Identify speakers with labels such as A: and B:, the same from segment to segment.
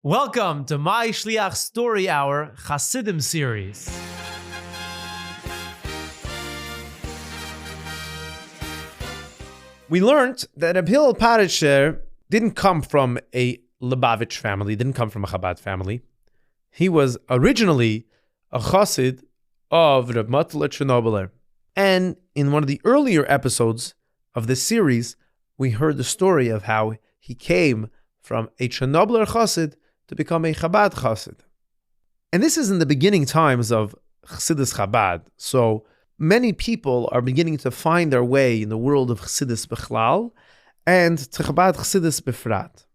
A: Welcome to MyShliach Story Hour Chassidim series. We learned that Reb Hillel Paritcher didn't come from a Lubavitch family, didn't come from a Chabad family. He was originally a Chassid of Reb Achiezer. And in one of the earlier episodes of this series, we heard the story of how he came from a Chernobyler Chassid to become a Chabad Chassid. And this is in the beginning times of Chassidus Chabad. So many people are beginning to find their way in the world of Chassidus Bechlal and to Chabad Chassidus Befrat.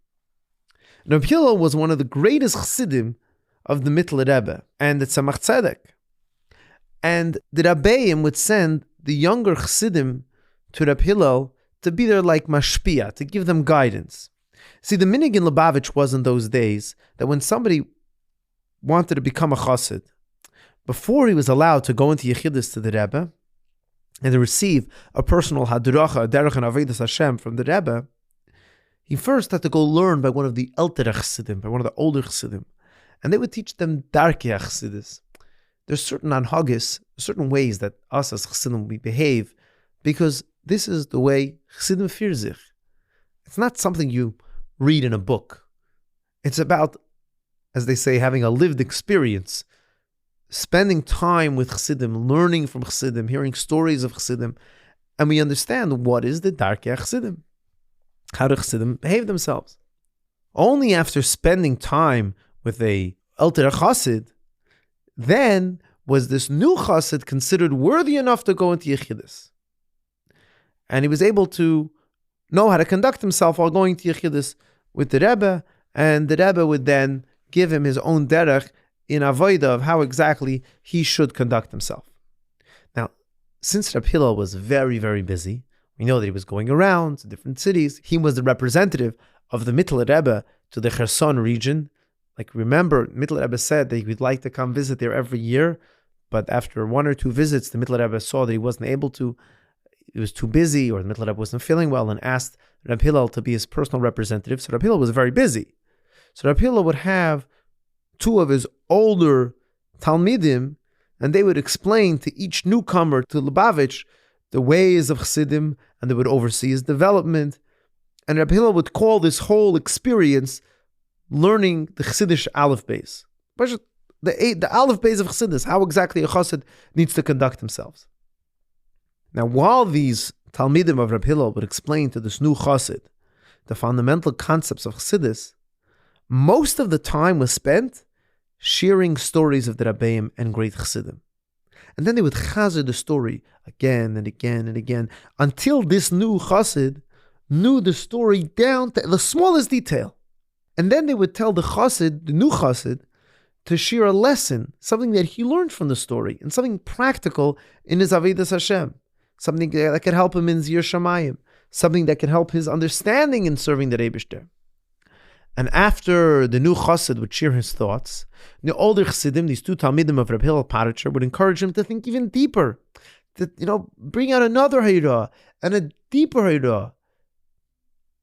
A: Reb Hillel was one of the greatest Chassidim of the Mittler Rebbe and the Tzemach Tzedek. And the Rabbeim would send the younger Chassidim to Reb Hillel to be there like mashpia, to give them guidance. See, the minig in Lubavitch was in those days that when somebody wanted to become a chassid, before he was allowed to go into Yechidus to the Rebbe and to receive a personal hadracha, a derech and avodas Hashem from the Rebbe, he first had to go learn by one of the eltere chassidim, by one of the older chassidim, and they would teach them darkei chassidus. There's certain anhagis, certain ways that us as chassidim we behave, because this is the way chassidim fear sich. It's not something you read in a book. It's about, as they say, having a lived experience, spending time with Chassidim, learning from Chassidim, hearing stories of Chassidim, and we understand what is the darkei Chassidim, how do Chassidim behave themselves. Only after spending time with a eltere Chassid, then was this new Chassid considered worthy enough to go into Yechidus. And he was able to know how to conduct himself while going to Yechidus with the Rebbe, and the Rebbe would then give him his own derech in avodah of how exactly he should conduct himself. Now, since Reb Hillel was very, very busy, we know that he was going around to different cities. He was the representative of the Mittler Rebbe to the Kherson region. Like, remember, Mittler Rebbe said that he would like to come visit there every year, but after one or two visits, the Mittler Rebbe saw that he wasn't able to. He was too busy, or the Mittler Rebbe wasn't feeling well, and asked Reb Hillel to be his personal representative. So Reb Hillel was very busy. So Reb Hillel would have two of his older Talmidim, and they would explain to each newcomer to Lubavitch the ways of Chassidim, and they would oversee his development. And Reb Hillel would call this whole experience learning the Chassidishe Aleph Beis. The Aleph Beis of Chassidus, how exactly a Chassid needs to conduct themselves. Now, while these Talmidim of Reb Hillel would explain to this new Chassid the fundamental concepts of Chassidus, most of the time was spent sharing stories of the Rabbeim and great Chassidim. And then they would chazer the story again and again and again until this new Chassid knew the story down to the smallest detail. And then they would tell the Chassid, the new Chassid, to share a lesson, something that he learned from the story, and something practical in his avodas Hashem. Something that could help him in Zir Shamayim, something that can help his understanding in serving the Rebishter. And after the new Chassid would share his thoughts, the older Chassidim, these two Talmidim of Reb Hillel Paritcher, would encourage him to think even deeper, to bring out another Hayrah and a deeper Hayrah,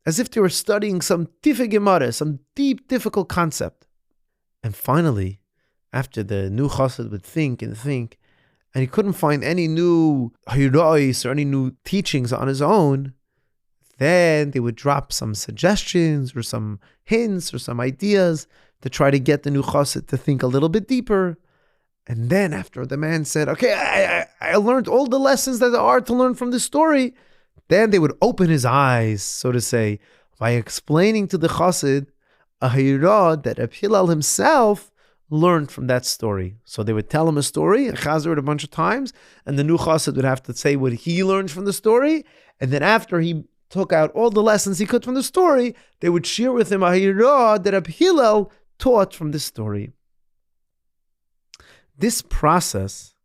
A: as if they were studying some Tifei Gemara, some deep, difficult concept. And finally, after the new Chassid would think and think, and he couldn't find any new hirois or any new teachings on his own, then they would drop some suggestions or some hints or some ideas to try to get the new chassid to think a little bit deeper. And then after the man said, okay, I learned all the lessons that there are to learn from this story, then they would open his eyes, so to say, by explaining to the chassid a hirah that Reb Hillel himself learned from that story. So they would tell him a story and chazer it a bunch of times, and the new chassid would have to say what he learned from the story, and then after he took out all the lessons he could from the story, they would share with him a hirah that Reb Hillel taught from this story. This process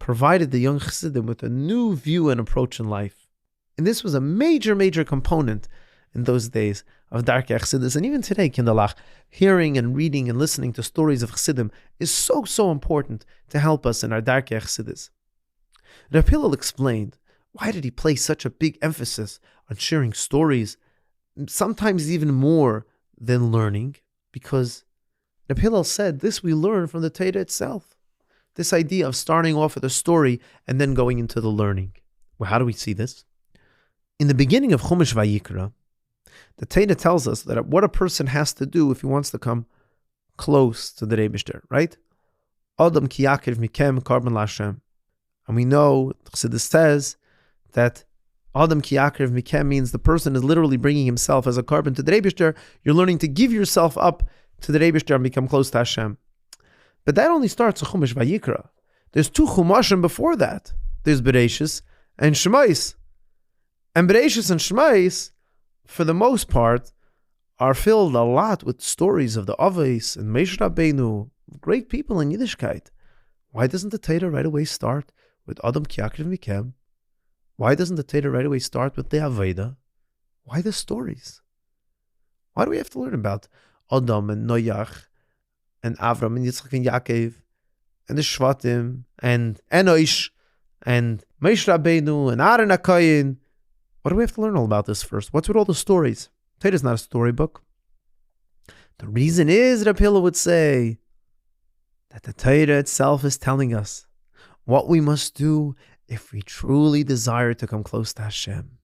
A: provided the young chassidim with a new view and approach in life. And this was a major, major component in those days of darkei Chassidus. And even today, Kindalach, hearing and reading and listening to stories of Chassidim is so, so important to help us in our darkei Chassidus. Reb Hillel explained, why did he place such a big emphasis on sharing stories, sometimes even more than learning? Because Reb Hillel said this we learn from the Torah itself. This idea of starting off with a story and then going into the learning. Well, how do we see this? In the beginning of Chumash Vayikra, the Torah tells us that what a person has to do if he wants to come close to the Rebishter, right? Adam ki yakev mikem karban lashem. And we know, Chassidishe says, that Adam ki yakev mikem means the person is literally bringing himself as a carbon to the Rebishter. You're learning to give yourself up to the Rebishter and become close to Hashem. But that only starts with Chumash Vayikra. There's 2 Chumashim before that. There's Bereishis and Shemais. And Bereishis and Shemais, for the most part, are filled a lot with stories of the Avos and Moshe Rabbeinu, great people in Yiddishkeit. Why doesn't the Torah right away start with Adam ki yakev mikem? Why doesn't the Torah right away start with the Aveda? Why the stories? Why do we have to learn about Adam and Noach and Avram and Yitzchak and Yaakov and the Shvatim and Enosh and Moshe Rabbeinu and Aaron HaKohen? Why do we have to learn all about this first? What's with all the stories? Torah is not a storybook. The reason is, Reb Hillel would say, that the Torah itself is telling us what we must do if we truly desire to come close to Hashem.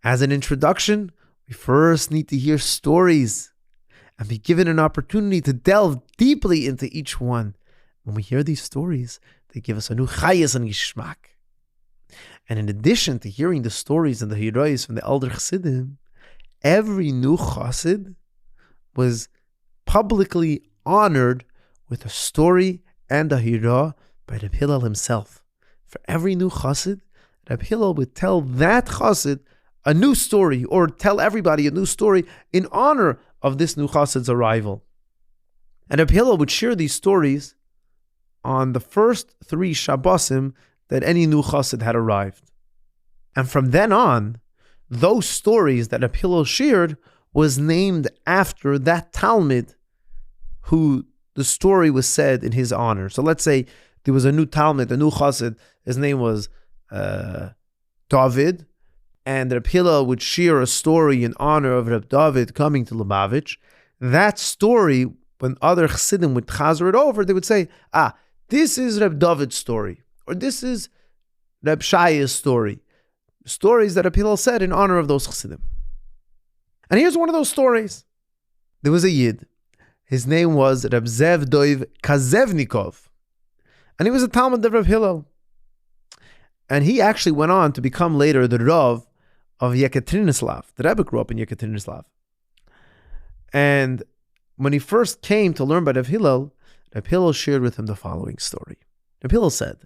A: As an introduction, we first need to hear stories and be given an opportunity to delve deeply into each one. When we hear these stories, they give us a new chayas and gishmak. And in addition to hearing the stories and the heroes from the elder Chassidim, every new Chassid was publicly honored with a story and a hira by Reb Hillel himself. For every new Chassid, Reb Hillel would tell that Chassid a new story, or tell everybody a new story in honor of this new Chassid's arrival. And Reb Hillel would share these stories on the first 3 Shabbosim that any new Chassid had arrived. And from then on, those stories that Reb Hillel shared was named after that Talmud who the story was said in his honor. So let's say there was a new Talmud, a new Chassid, his name was David, and Reb Hillel would share a story in honor of Reb David coming to Lubavitch. That story, when other Chassidim would chazer it over, they would say, this is Reb David's story, or this is Reb Shaya's story. Stories that Reb Hillel said in honor of those Chassidim. And here's one of those stories. There was a Yid. His name was Reb Zev Doiv Kazevnikov. And he was a Talmud of Reb Hillel. And he actually went on to become later the Rav of Yekaterinoslav. The Rebbe grew up in Yekaterinoslav. And when he first came to learn by Reb Hillel shared with him the following story. Reb Hillel said,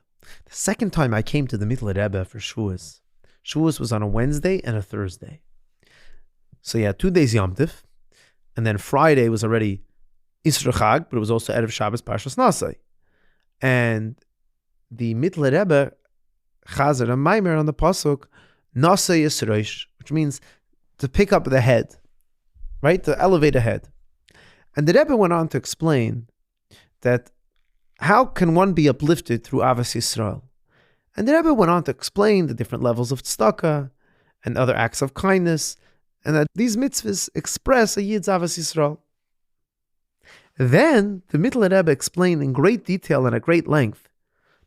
A: the second time I came to the Mittel Rebbe for Shavuos was on a Wednesday and a Thursday. So he had 2 days Yom Tif, and then Friday was already Isra Chag, but it was also Erev Shabbos Parshas Nasai. And the Mittel Rebbe chazer a maimer on the pasuk Nasai Yisroish, which means to pick up the head, right? To elevate a head. And the Rebbe went on to explain that how can one be uplifted through Avas Yisrael? And the Rebbe went on to explain the different levels of tzedakah and other acts of kindness, and that these mitzvahs express a Yid's Avas Yisrael. Then the Mittel Rebbe explained in great detail and at great length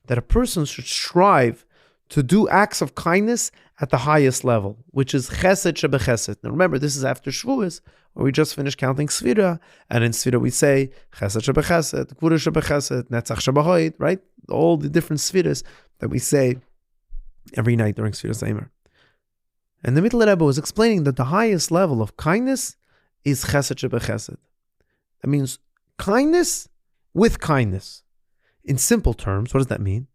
A: that a person should strive to do acts of kindness at the highest level, which is Chesed Shebechesed. Now remember, this is after Shavuos, where we just finished counting Sfira, and in Sfira we say Chesed Shebechesed, Gvura Shebechesed, Netzach Shebahoid, right? All the different Sfiras that we say every night during Sfiras Eimer. And the Mittel Rebbe was explaining that the highest level of kindness is Chesed Shebechesed. That means kindness with kindness. In simple terms, what does that mean?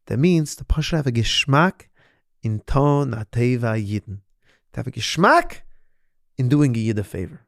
A: That means to Pasha have a geschmack in ton ateva yidden. To have a geschmack in doing a yid a favor.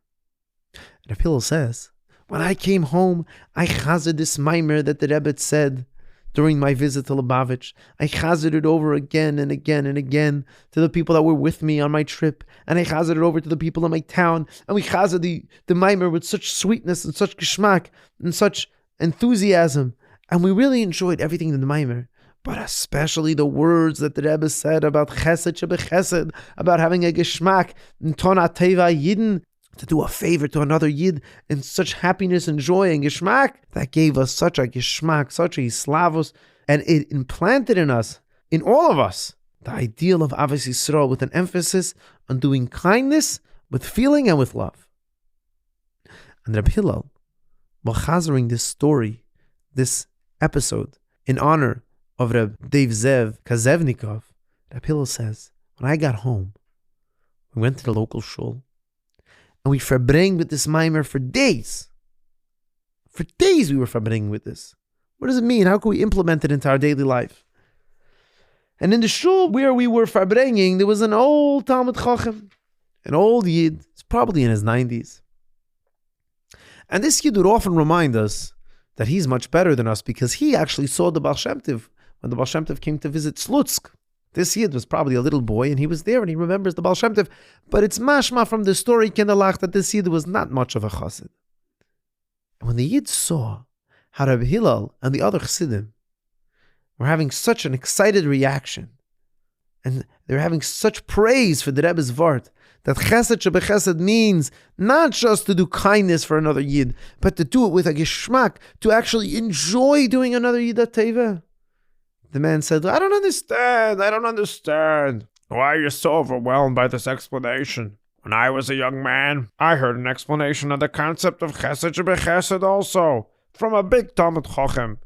A: Reb Hillel says, when I came home, I chazered this maimer that the Rebbe said during my visit to Lubavitch. I chazered it over again and again and again to the people that were with me on my trip. And I chazered it over to the people in my town. And we chazered the maimer with such sweetness and such geschmack and such enthusiasm. And we really enjoyed everything in the maimer. But especially the words that the Rebbe said about Chesed Shebechesed, about having a geschmack in Ton HaTeva Yidden. to do a favor to another Yid in such happiness and joy and geschmack, that gave us such a geschmack, such a slavos, and it implanted in us, in all of us, the ideal of Avos Yisrael with an emphasis on doing kindness with feeling and with love. And Reb Hillel, Bachazering this story, this episode, in honor of Reb Dave Zev Kazevnikov, Reb Hillel says, when I got home, we went to the local shul, and we verbring with this mimer for days. For days we were verbring with this. What does it mean? How can we implement it into our daily life? And in the shul where we were verbringing, there was an old Talmud Chacham, an old Yid, he's probably in his 90s. And this Yid would often remind us that he's much better than us because he actually saw the Baal Shem Tov when the Baal Shem Tov came to visit Slutsk. This Yid was probably a little boy and he was there and he remembers the Baal Shem Tov. But it's mashma from the story Kinderlach that this Yid was not much of a Chassid. And when the Yid saw how Reb Hillel and the other Chassidim were having such an excited reaction, and they were having such praise for the Rebbe's Vart, that Chesed Shebechesed means not just to do kindness for another Yid, but to do it with a geschmack, to actually enjoy doing another Yid a teva. The man said, I don't understand. Why are you so overwhelmed by this explanation? When I was a young man, I heard an explanation of the concept of Chesed Shebechesed also, from a big Talmud Chacham.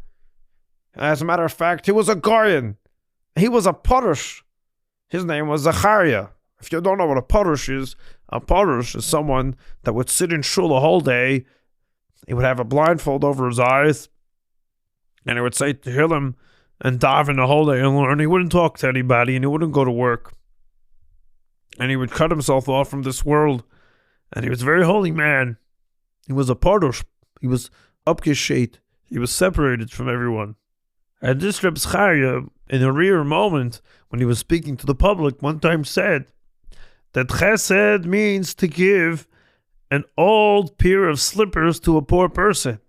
A: As a matter of fact, he was a Goyen. He was a Parush. His name was Zachariah. If you don't know what a Parush is someone that would sit in shul a whole day. He would have a blindfold over his eyes, and he would say Tehillim and daven the whole day and learn. He wouldn't talk to anybody, and he wouldn't go to work. And he would cut himself off from this world. And he was a very holy man. He was a Parush. He was upgeshet. He was separated from everyone. And this Reb Zachariah, in a rare moment, when he was speaking to the public, one time said that chesed means to give an old pair of slippers to a poor person.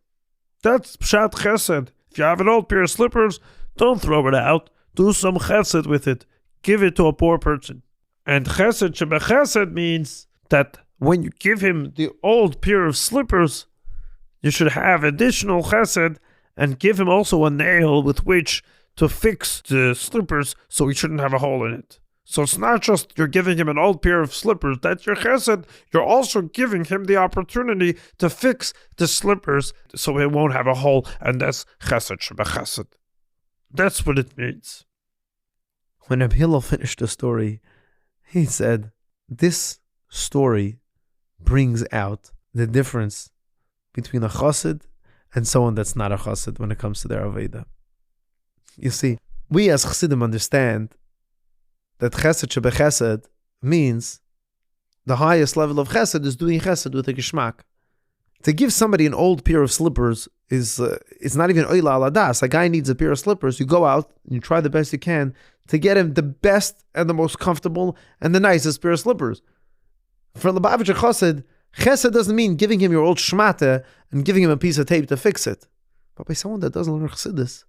A: That's pshat chesed. If you have an old pair of slippers, don't throw it out. Do some chesed with it. Give it to a poor person. And chesed shebechesed means that when you give him the old pair of slippers, you should have additional chesed and give him also a nail with which to fix the slippers so he shouldn't have a hole in it. So it's not just you're giving him an old pair of slippers, that's your chesed. You're also giving him the opportunity to fix the slippers so he won't have a hole, and that's chesed shebechesed. That's what it means. When Reb Hillel finished the story, he said, this story brings out the difference between a chassid and someone that's not a chassid when it comes to their Aveda. You see, we as chassidim understand that chesed shebechesed means the highest level of chesed is doing chesed with a geschmack. To give somebody an old pair of slippers is it's not even oila ala das. A guy needs a pair of slippers. You go out and you try the best you can to get him the best and the most comfortable and the nicest pair of slippers. For Lubavitcher Chosid, chesed doesn't mean giving him your old shmata and giving him a piece of tape to fix it. But by someone that doesn't learn chassidus,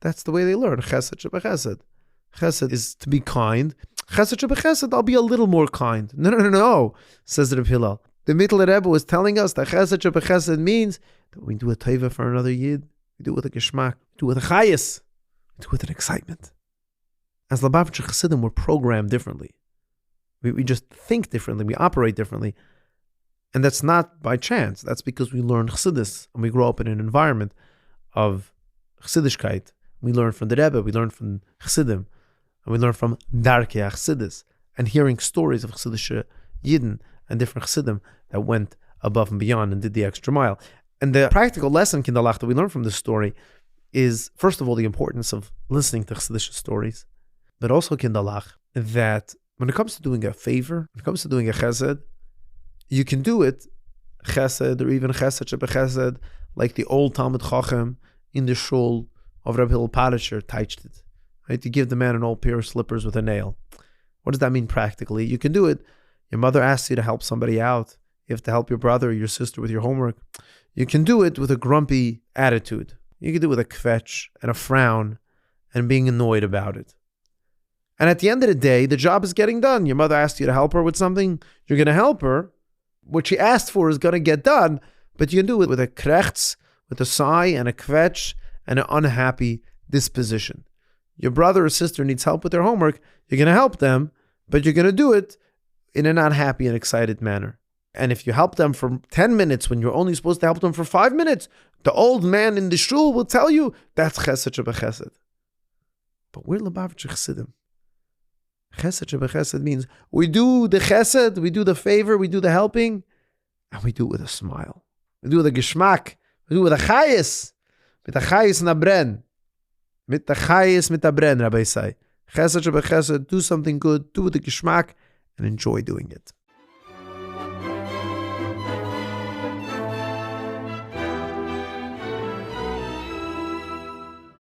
A: that's the way they learn. Chesed shebechesed. Chesed is to be kind. Chesed shebechesed, I'll be a little more kind. No, says Reb Hillel. The Mittler Rebbe was telling us that chesed shebechesed means that we do a teva for another yid. We do it with a geschmack. We do it with a chayis. We do it with an excitement. As Lubavitcher Chassidim, we're programmed differently. We just think differently. We operate differently. And that's not by chance. That's because we learn chassidus and we grow up in an environment of chassidishkeit. We learn from the Rebbe. We learn from chassidim. And we learn from darkei chassidus. And hearing stories of Chassidishe Yidden and different chassidim that went above and beyond and did the extra mile. And the practical lesson, Kinderlach, that we learn from this story is, first of all, the importance of listening to Chassidishe stories, but also, Kinderlach, that when it comes to doing a favor, when it comes to doing a chesed, you can do it, chesed, or even chesed shebechesed, like the old Talmud Chacham in the shul of Reb Hillel Paritcher teached it. Right? You give the man an old pair of slippers with a nail. What does that mean practically? You can do it. Your mother asks you to help somebody out. You have to help your brother or your sister with your homework. You can do it with a grumpy attitude. You can do it with a kvetch and a frown and being annoyed about it. And at the end of the day, the job is getting done. Your mother asked you to help her with something. You're going to help her, what she asked for is going to get done, but you can do it with a krechts, with a sigh and a kvetch and an unhappy disposition. Your brother or sister needs help with their homework, you're going to help them, but you're going to do it in a not happy and excited manner. And if you help them for 10 minutes when you're only supposed to help them for 5 minutes, the old man in the shul will tell you that's Chosid Reb Chesed. But we're Lubavitcher Chassidim. Chosid Reb Chesed means we do the chesed, we do the favor, we do the helping, and we do it with a smile. We do it with a geschmack. We do it with a chayis. Mit a chayis na bren. Mit a chayis mit a bren, Rabbi say. Chosid Reb Chesed, do something good, do it with a geschmack, and enjoy doing it.